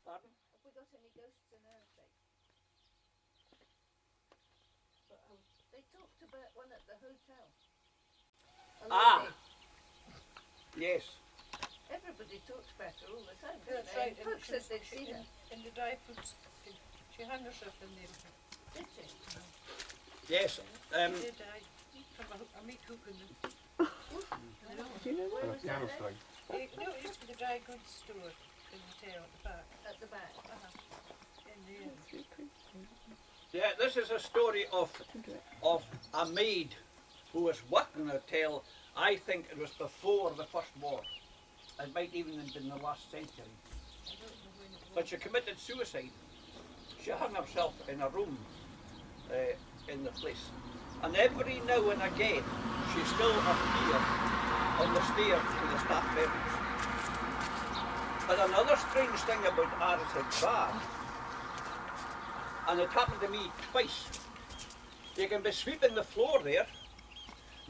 Pardon? Have we got any ghosts in our estate? They talked about one at the hotel. A Ah. lady. Yes. Everybody talks about her all the time. That's don't right. they? Folks said they'd seen her. In the dry fruits. She hung herself in there. Did she? Yes. She did die from a meat hook in the... Do you know Where that? was that then? No, it used to be the dry goods store in the tail at the back. At the back. In the end. Yeah, this is a story of a maid who was working a hotel. I think it was before the First War. It might even have been the last century. I don't know when it was. But she committed suicide. She hung herself in a room in the place. And every now and again, she still appeared on the stairs to the staff bedrooms. But another strange thing about Arside Bar, and it happened to me twice. You can be sweeping the floor there,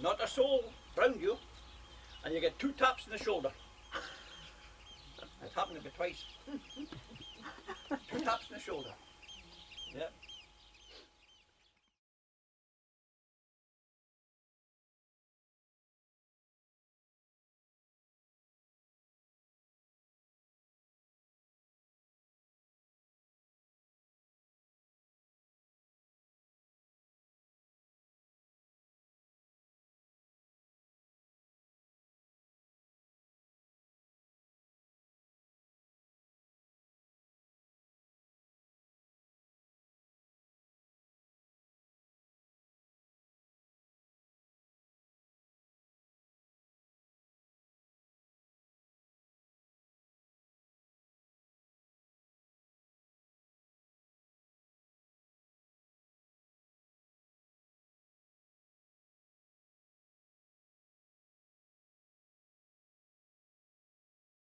not a soul round you, and you get 2 taps on the shoulder. It happened to me twice. 2 taps on the shoulder. Yeah.